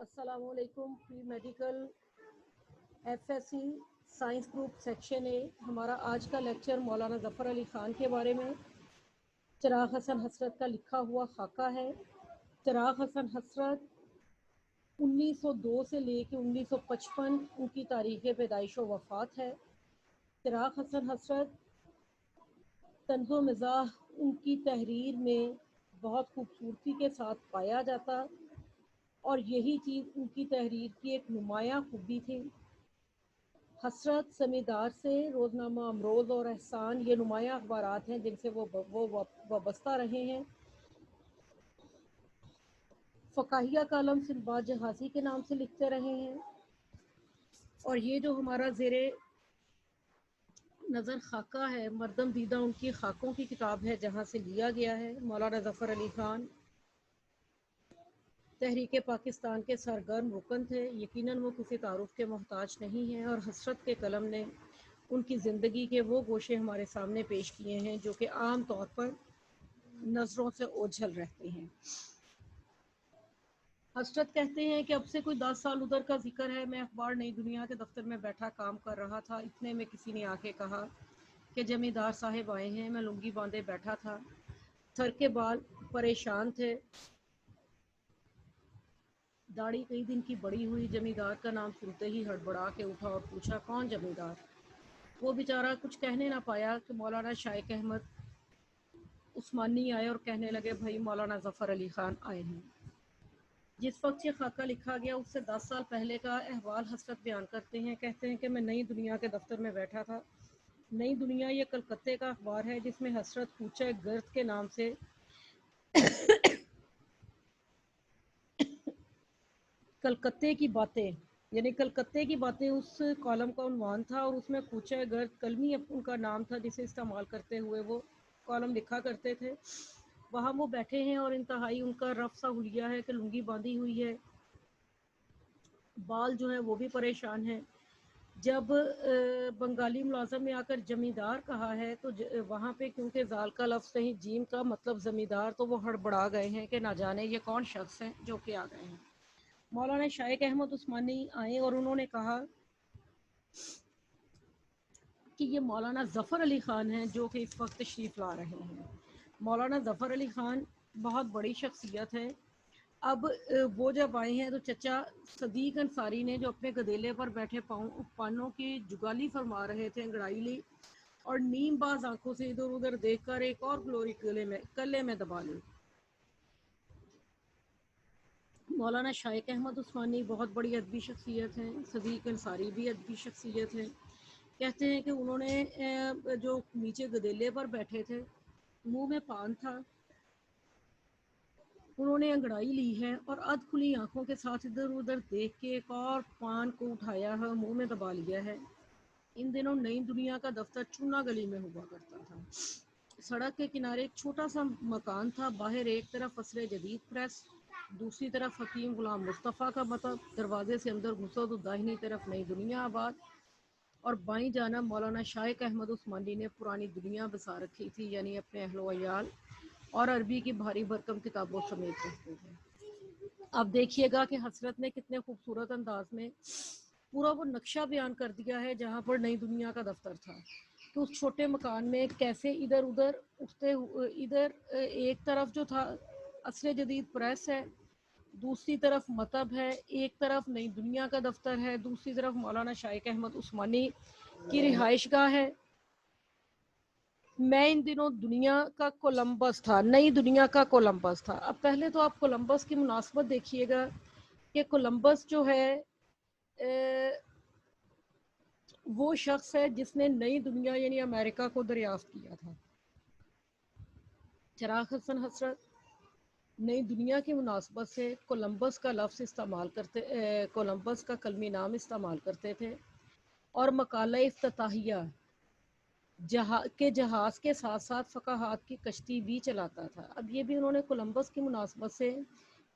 السلام علیکم. Pre medical F S C science group section A. ہمارا آج کا لیکچر مولانا ظفر علی خان کے بارے میں چراغ حسن حسرت کا لکھا ہوا خاکہ ہے. چراغ حسن حسرت 1902 سے لے کے 1955 ان کی تاریخ پیدائش و وفات ہے. چراغ حسن حسرت طنز و مزاح ان کی تحریر میں بہت خوبصورتی کے ساتھ پایا جاتا اور یہی چیز ان کی تحریر کی ایک نمایاں خوبی تھی. حسرت زمیندار سے روزنامہ امروز اور احسان یہ نمایاں اخبارات ہیں جن سے وہ وابستہ رہے ہیں. فقاہیہ کالم سنباد جہازی کے نام سے لکھتے رہے ہیں. اور یہ جو ہمارا زیر نظر خاکہ ہے مردم دیدہ ان کی خاکوں کی کتاب ہے جہاں سے لیا گیا ہے. مولانا ظفر علی خان تحریک پاکستان کے سرگرم رکن تھے. یقیناً وہ کسی تعارف کے محتاج نہیں ہیں اور حسرت کے قلم نے ان کی زندگی کے وہ گوشے ہمارے سامنے پیش کیے ہیں جو کہ عام طور پر نظروں سے اوجھل رہتے ہیں. حسرت کہتے ہیں کہ اب سے کوئی 10 سال ادھر کا ذکر ہے. میں اخبار نئی دنیا کے دفتر میں بیٹھا کام کر رہا تھا. اتنے میں کسی نے آ کے کہا کہ جمیندار صاحب آئے ہیں. میں لنگی باندھے بیٹھا تھا. سر کے بال پریشان تھے. داڑھی کئی دن کی بڑی ہوئی. جمیندار کا نام سنتے ہی ہڑبڑا کے اٹھا اور پوچھا کون جمیندار؟ وہ بیچارہ کچھ کہنے نہ پایا کہ مولانا شائق احمد عثمانی آئے اور کہنے لگے بھائی مولانا ظفر علی خان آئے ہیں. جس وقت یہ خاکہ لکھا گیا اس سے 10 سال پہلے کا احوال حسرت بیان کرتے ہیں. کہتے ہیں کہ میں نئی دنیا کے دفتر میں بیٹھا تھا. نئی دنیا یہ کلکتے کا اخبار ہے جس میں حسرت کوچہ گرد کے نام سے کلکتے کی باتیں یعنی کلکتے کی باتیں اس کالم کا عنوان تھا اور اس میں کوچہ گرد کلمی ان کا نام تھا جسے استعمال کرتے ہوئے وہ کالم لکھا کرتے تھے. وہاں وہ بیٹھے ہیں اور انتہائی ان کا رف سا حلیہ ہے کہ لنگی باندھی ہوئی ہے. بال جو ہیں وہ بھی پریشان ہیں. جب بنگالی ملازم نے آ کر جمیندار کہا ہے تو وہاں پہ کیونکہ زال کا لفظ نہیں جیم کا مطلب زمیندار تو وہ ہڑبڑا گئے ہیں کہ نہ جانے یہ کون شخص ہیں جو کہ آ گئے ہیں. مولانا شائق احمد عثمانی آئے اور انہوں نے کہا کہ یہ مولانا ظفر علی خان ہیں جو کہ اس وقت تشریف لا رہے ہیں. مولانا ظفر علی خان بہت بڑی شخصیت ہے. اب وہ جب آئے ہیں تو چچا صدیق انصاری نے جو اپنے گدیلے پر بیٹھے پانوں کی جگالی فرما رہے تھے انگڑائی لی اور نیم باز آنکھوں سے ادھر ادھر دیکھ کر ایک اور گلوری کلے میں دبا لی. مولانا شائق احمد عثمانی بہت بڑی ادبی شخصیت ہیں. صدیق انصاری بھی ادبی شخصیت ہیں. کہتے ہیں کہ انہوں نے جو نیچے گدیلے پر بیٹھے تھے منہ میں پان تھا. انہوں نے انگڑائی لی ہے اور ادھ کھلی آنکھوں کے ساتھ ادھر ادھر دیکھ کے ایک اور پان کو اٹھایا ہے منہ میں دبا لیا ہے. ان دنوں نئی دنیا کا دفتر چونا گلی میں ہوا کرتا تھا. سڑک کے کنارے ایک چھوٹا سا مکان تھا. باہر ایک طرف عصر جدید پریس, دوسری طرف حکیم غلام مصطفیٰ کا مطب. دروازے سے اندر گھسو تو داہنی طرف نئی دنیا آباد اور بائیں جانب مولانا شائق احمد عثمانی نے پرانی دنیا بسا رکھی تھی یعنی اپنے اہل و عیال اور عربی کی بھاری بھرکم کتابوں سمیت رکھتے تھے. اب دیکھیے گا کہ حسرت نے کتنے خوبصورت انداز میں پورا وہ نقشہ بیان کر دیا ہے جہاں پر نئی دنیا کا دفتر تھا. تو اس چھوٹے مکان میں کیسے ادھر ادھر اٹھتے ادھر ایک طرف جو تھا عصر جدید پریس ہے, دوسری طرف مطب ہے, ایک طرف نئی دنیا کا دفتر ہے, دوسری طرف مولانا شائق احمد عثمانی کی رہائش گاہ ہے. میں ان دنوں دنیا کا کولمبس تھا, نئی دنیا کا کولمبس تھا. اب پہلے تو آپ کولمبس کی مناسبت دیکھیے گا کہ کولمبس جو ہے وہ شخص ہے جس نے نئی دنیا یعنی امریکہ کو دریافت کیا تھا. چراغ حسن حسرت نئی دنیا کی مناسبت سے کولمبس کا لفظ استعمال کرتے کولمبس کا کلمی نام استعمال کرتے تھے اور مقالہ افتتاحیہ کے جہاز کے ساتھ ساتھ فقاہات کی کشتی بھی چلاتا تھا. اب یہ بھی انہوں نے کولمبس کی مناسبت سے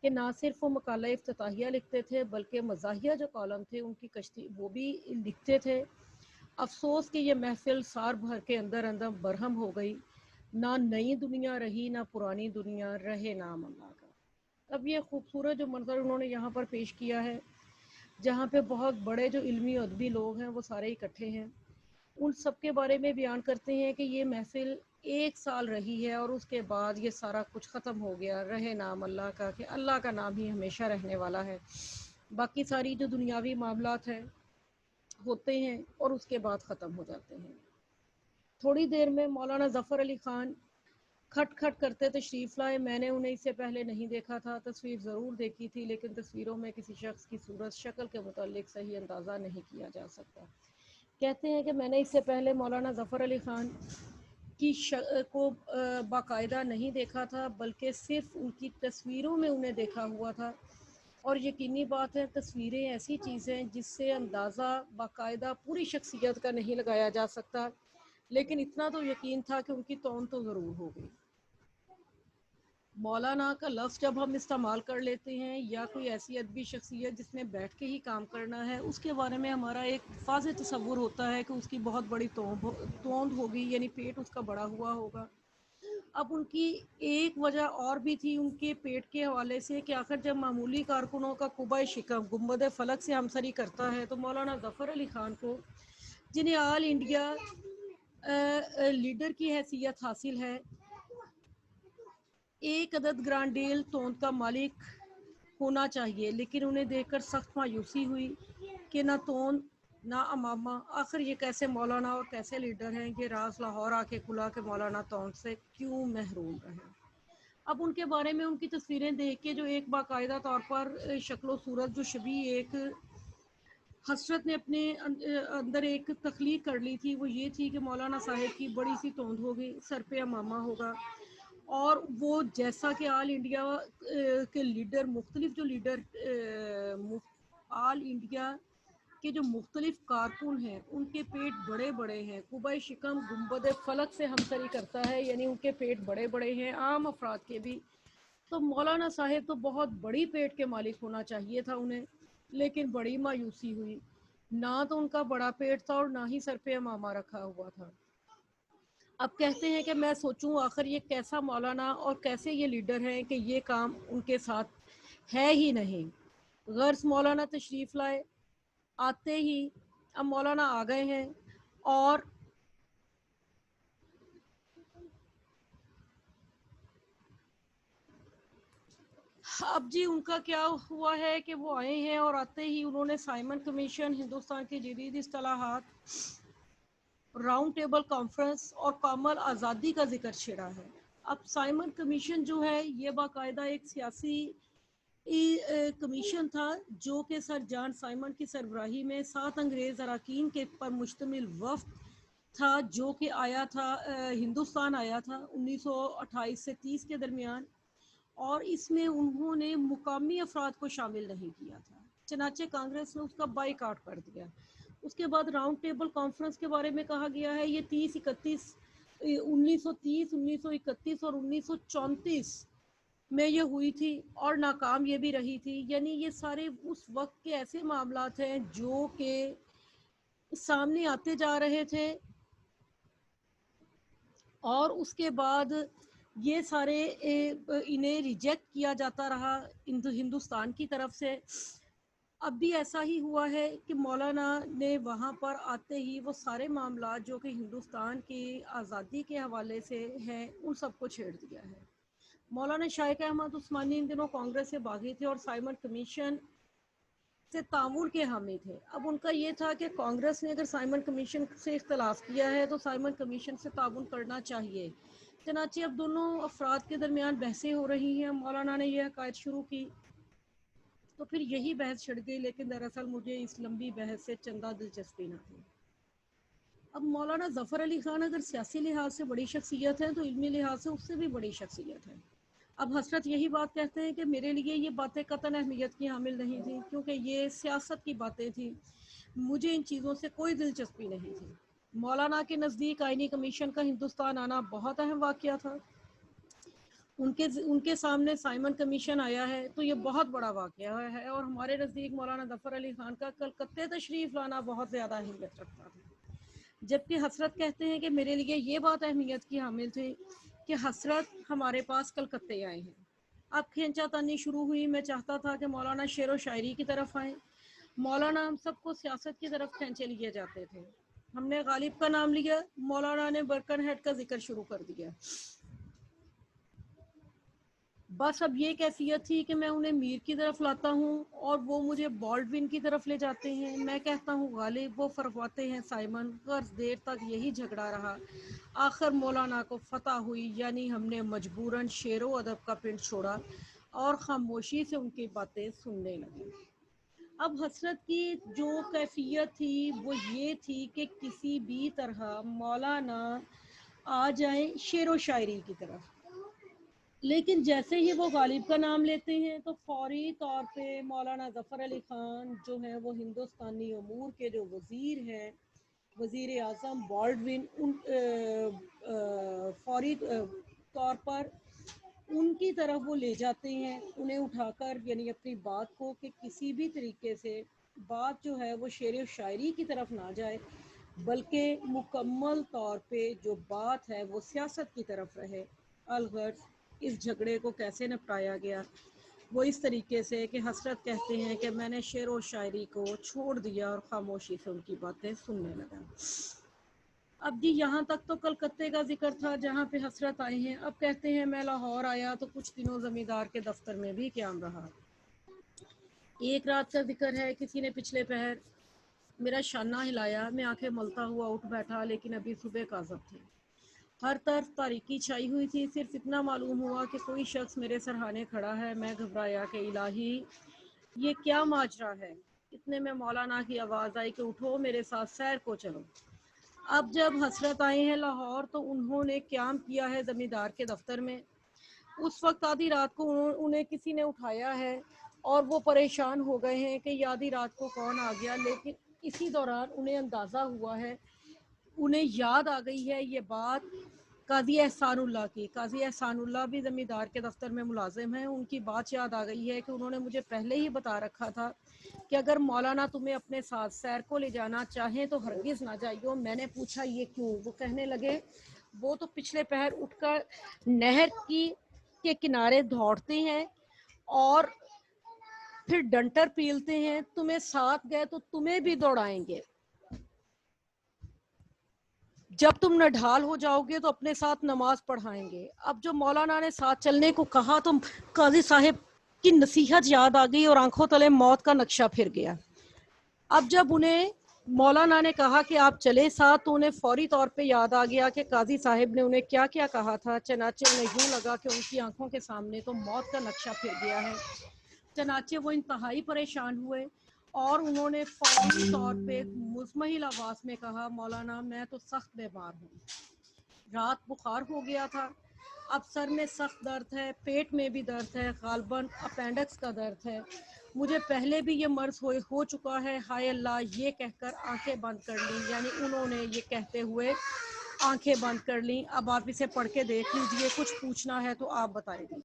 کہ نہ صرف وہ مقالہ افتتاحیہ لکھتے تھے بلکہ مزاحیہ جو کالم تھے ان کی کشتی وہ بھی لکھتے تھے. افسوس کہ یہ محفل سال بھر کے اندر اندر برہم ہو گئی. نہ نئی دنیا رہی نہ پرانی دنیا, رہے نام اللہ کا. اب یہ خوبصورت جو منظر انہوں نے یہاں پر پیش کیا ہے، جہاں پہ بہت بڑے جو علمی و ادبی لوگ ہیں وہ سارے اکٹھے ہیں، ان سب کے بارے میں بیان کرتے ہیں کہ یہ محفل 1 سال رہی ہے اور اس کے بعد یہ سارا کچھ ختم ہو گیا، رہے نام اللہ کا، کہ اللہ کا نام ہی ہمیشہ رہنے والا ہے، باقی ساری جو دنیاوی معاملات ہیں ہوتے ہیں اور اس کے بعد ختم ہو جاتے ہیں۔ تھوڑی دیر میں مولانا ظفر علی خان کھٹ کھٹ کرتے تشریف لائے۔ میں نے انہیں اس سے پہلے نہیں دیکھا تھا، تصویر ضرور دیکھی تھی لیکن تصویروں میں کسی شخص کی صورت شکل کے متعلق صحیح اندازہ نہیں کیا جا سکتا۔ کہتے ہیں کہ میں نے اس سے پہلے مولانا ظفر علی خان کی کو باقاعدہ نہیں دیکھا تھا، بلکہ صرف ان کی تصویروں میں انہیں دیکھا ہوا تھا، اور یقینی بات ہے تصویریں ایسی چیز ہیں جس سے اندازہ باقاعدہ پوری شخصیت کا نہیں لگایا جا سکتا، لیکن اتنا تو یقین تھا کہ ان کی توند تو ضرور ہو گئی۔ مولانا کا لفظ جب ہم استعمال کر لیتے ہیں یا کوئی ایسی ادبی شخصیت جس نے بیٹھ کے ہی کام کرنا ہے، اس کے بارے میں ہمارا ایک واضح تصور ہوتا ہے کہ اس کی بہت بڑی توند ہوگی، یعنی پیٹ اس کا بڑا ہوا ہوگا۔ اب ان کی ایک وجہ اور بھی تھی ان کے پیٹ کے حوالے سے کہ آخر جب معمولی کارکنوں کا قبہ شکم گنبد فلک سے ہمسری کرتا ہے تو مولانا ظفر علی خان کو، جنہیں آل انڈیا لیڈر کی حیثیت حاصل ہے، ایک عدد گرانڈیل توند کا مالک ہونا چاہیے، لیکن انہیں دیکھ کر سخت مایوسی ہوئی کہ نہ توند نہ امامہ، آخر یہ کیسے مولانا اور کیسے لیڈر ہیں؟ یہ راز لاہور آ کے کھلا کہ مولانا توند سے کیوں محروم رہے۔ اب ان کے بارے میں ان کی تصویریں دیکھ کے جو ایک باقاعدہ طور پر شکل و صورت جو شبیہ ایک حسرت نے اپنے اندر ایک تخلیق کر لی تھی، وہ یہ تھی کہ مولانا صاحب کی بڑی سی توند ہوگی، سر پہ امامہ ہوگا، اور وہ جیسا کہ آل انڈیا کے لیڈر، مختلف جو لیڈر آل انڈیا کے جو مختلف کارکن ہیں ان کے پیٹ بڑے بڑے ہیں، قبہ شکم گنبد فلک سے ہمسری کرتا ہے، یعنی ان کے پیٹ بڑے بڑے ہیں، عام افراد کے بھی۔ تو مولانا صاحب تو بہت بڑی پیٹ کے مالک ہونا چاہیے تھا انہیں، لیکن بڑی مایوسی ہوئی، نہ تو ان کا بڑا پیٹ تھا اور نہ ہی سر پہ امامہ رکھا ہوا تھا۔ اب کہتے ہیں کہ میں سوچوں آخر یہ کیسا مولانا اور کیسے یہ لیڈر ہیں کہ یہ کام ان کے ساتھ ہے ہی نہیں۔ غرض مولانا تشریف لائے، آتے ہی اب مولانا آ گئے ہیں، اور اب جی ان کا کیا ہوا ہے کہ وہ آئے ہیں اور آتے ہی انہوں نے سائمن کمیشن، ہندوستان کی جدید اصطلاحات، راؤنڈ ٹیبل کانفرنس اور کامل آزادی کا ذکر چھیڑا ہے۔ اب سائمن کمیشن جو ہے یہ باقاعدہ ایک سیاسی کمیشن تھا جو کہ سر جان سائمن کی سربراہی میں 7 انگریز اراکین کے پر مشتمل وفد تھا، جو کہ آیا تھا ہندوستان آیا تھا 1928 سے 30 کے درمیان، اور اس میں انہوں نے مقامی افراد کو شامل نہیں کیا تھا، چنانچہ کانگریس نے اس کا بائیکاٹ کر دیا۔ اس کے بعد راؤنڈ ٹیبل کانفرنس کے بارے میں کہا گیا ہے یہ 1930 1931 اور 1934 میں یہ ہوئی تھی اور ناکام یہ بھی رہی تھی، یعنی یہ سارے اس وقت کے ایسے معاملات ہیں جو کہ سامنے آتے جا رہے تھے، اور اس کے بعد یہ سارے انہیں ریجیکٹ کیا جاتا رہا ہندوستان کی طرف سے۔ اب بھی ایسا ہی ہوا ہے کہ مولانا نے وہاں پر آتے ہی وہ سارے معاملات جو کہ ہندوستان کی آزادی کے حوالے سے ہیں ان سب کو چھیڑ دیا ہے۔ مولانا شائق احمد عثمانی ان دنوں کانگریس سے باغی تھے اور سائمن کمیشن سے تعاون کے حامی تھے۔ اب ان کا یہ تھا کہ کانگریس نے اگر سائمن کمیشن سے اختلاف کیا ہے تو سائمن کمیشن سے تعاون کرنا چاہیے، چنانچہ اب دونوں افراد کے درمیان بحثیں ہو رہی ہیں۔ مولانا نے یہ عقائد شروع کی تو پھر یہی بحث چھڑ گئی، لیکن دراصل مجھے اس لمبی بحث سے چندہ دلچسپی نہ تھی۔ اب مولانا ظفر علی خان اگر سیاسی لحاظ سے بڑی شخصیت ہے تو علمی لحاظ سے اس سے بھی بڑی شخصیت ہے۔ اب حسرت یہی بات کہتے ہیں کہ میرے لیے یہ باتیں قطعاً اہمیت کی حامل نہیں تھیں، کیونکہ یہ سیاست کی باتیں تھیں، مجھے ان چیزوں سے کوئی دلچسپی نہیں تھی۔ مولانا کے نزدیک آئینی کمیشن کا ہندوستان آنا بہت اہم واقعہ تھا، ان کے سامنے سائمن کمیشن آیا ہے تو یہ بہت بڑا واقعہ ہے، اور ہمارے نزدیک مولانا ظفر علی خان کا کلکتے تشریف لانا بہت زیادہ اہمیت رکھتا تھا۔ جبکہ حسرت کہتے ہیں کہ میرے لیے یہ بات اہمیت کی حامل تھی کہ حسرت ہمارے پاس کلکتے آئے ہیں۔ اب کھینچا تانی شروع ہوئی. میں چاہتا تھا کہ مولانا شعر و شاعری کی طرف آئیں. مولانا ہم سب کو سیاست کی طرف کھینچے لیے جاتے تھے. ہم نے غالب کا نام لیا, مولانا نے برکن ہیڈ کا ذکر شروع کر دیا. بس اب یہ کیفیت تھی کہ میں انہیں میر کی طرف لاتا ہوں اور وہ مجھے بالڈوین کی طرف لے جاتے ہیں. میں کہتا ہوں غالب, وہ فرماتے ہیں سائمن. غرض دیر تک یہی جھگڑا رہا. آخر مولانا کو فتح ہوئی, یعنی ہم نے مجبوراً شعر و ادب کا پنڈ چھوڑا اور خاموشی سے ان کی باتیں سننے لگے. اب حسرت کی جو کیفیت تھی وہ یہ تھی کہ کسی بھی طرح مولانا آ جائیں شعر و شاعری کی طرف. لیکن جیسے ہی وہ غالب کا نام لیتے ہیں تو فوری طور پہ مولانا ظفر علی خان جو ہیں, وہ ہندوستانی امور کے جو وزیر ہیں, وزیر اعظم بالڈوین, فوری طور پر ان کی طرف وہ لے جاتے ہیں, انہیں اٹھا کر, یعنی اپنی بات کو, کہ کسی بھی طریقے سے بات جو ہے وہ شعر و شاعری کی طرف نہ جائے بلکہ مکمل طور پہ جو بات ہے وہ سیاست کی طرف رہے. الغرض اس جھگڑے کو کیسے نپٹایا گیا وہ اس طریقے سے کہ حسرت کہتے ہیں کہ میں نے شعر و شاعری کو چھوڑ دیا اور خاموشی سے ان کی باتیں سننے لگا. اب جی یہاں تک تو کلکتے کا ذکر تھا جہاں پہ حسرت آئی ہیں. اب کہتے ہیں میں لاہور آیا تو کچھ دنوں زمیندار کے دفتر میں بھی قیام رہا. ایک رات کا ذکر ہے, کسی نے پچھلے پہر میرا شانہ ہلایا. میں آنکھیں ملتا ہوا اٹھ بیٹھا, لیکن ابھی صبح کاذب تھی. ہر طرف تاریکی چھائی ہوئی تھی. صرف اتنا معلوم ہوا کہ کوئی شخص میرے سرہانے کھڑا ہے. میں گھبرایا کہ الہی یہ کیا ماجرا ہے. اتنے میں مولانا کی آواز آئی کہ اٹھو, میرے ساتھ سیر کو چلو. اب جب حسرت آئے ہیں لاہور تو انہوں نے قیام کیا ہے زمیندار کے دفتر میں. اس وقت آدھی رات کو انہیں کسی نے اٹھایا ہے اور وہ پریشان ہو گئے ہیں کہ آدھی رات کو کون آ گیا. لیکن اسی دوران انہیں اندازہ ہوا ہے, انہیں یاد آ گئی ہے یہ بات قاضی احسان اللہ کی. قاضی احسان اللہ بھی زمیندار کے دفتر میں ملازم ہیں. ان کی بات یاد آ گئی ہے کہ انہوں نے مجھے پہلے ہی بتا رکھا تھا کہ اگر مولانا تمہیں اپنے ساتھ سیر کو لے جانا چاہیں تو ہرگز نہ جائیو. میں نے پوچھا یہ کیوں؟ وہ کہنے لگے وہ تو پچھلے پہر اٹھ کر نہر کے کنارے دوڑتے ہیں اور پھر ڈنٹر پیلتے ہیں. تمہیں ساتھ گئے تو تمہیں بھی دوڑائیں گے. جب تم نڈھال ہو جاؤ گے تو اپنے ساتھ نماز پڑھائیں گے. اب جو مولانا نے ساتھ چلنے کو کہا تو قاضی صاحب کی نصیحت یاد آ گئی اور آنکھوں تلے موت کا نقشہ پھر گیا. اب جب انہیں مولانا نے کہا کہ آپ چلے ساتھ تو انہیں فوری طور پہ یاد آ گیا کہ قاضی صاحب نے انہیں کیا کیا کہا تھا. چنانچہ انہیں یوں لگا کہ ان کی آنکھوں کے سامنے تو موت کا نقشہ پھر گیا ہے. چنانچہ وہ انتہائی پریشان ہوئے اور انہوں نے فوری طور پہ مزمحل آواز میں کہا مولانا میں تو سخت بیمار ہوں. رات بخار ہو گیا تھا. اب سر میں سخت درد ہے, پیٹ میں بھی درد ہے, غالباً اپینڈکس کا درد ہے. مجھے پہلے بھی یہ مرض ہو چکا ہے. ہائے اللہ, یہ کہہ کر آنکھیں بند کر لیں. یعنی انہوں نے یہ کہتے ہوئے آنکھیں بند کر لیں. اب آپ اسے پڑھ کے دیکھ لیجئے, کچھ پوچھنا ہے تو آپ بتائیں گے.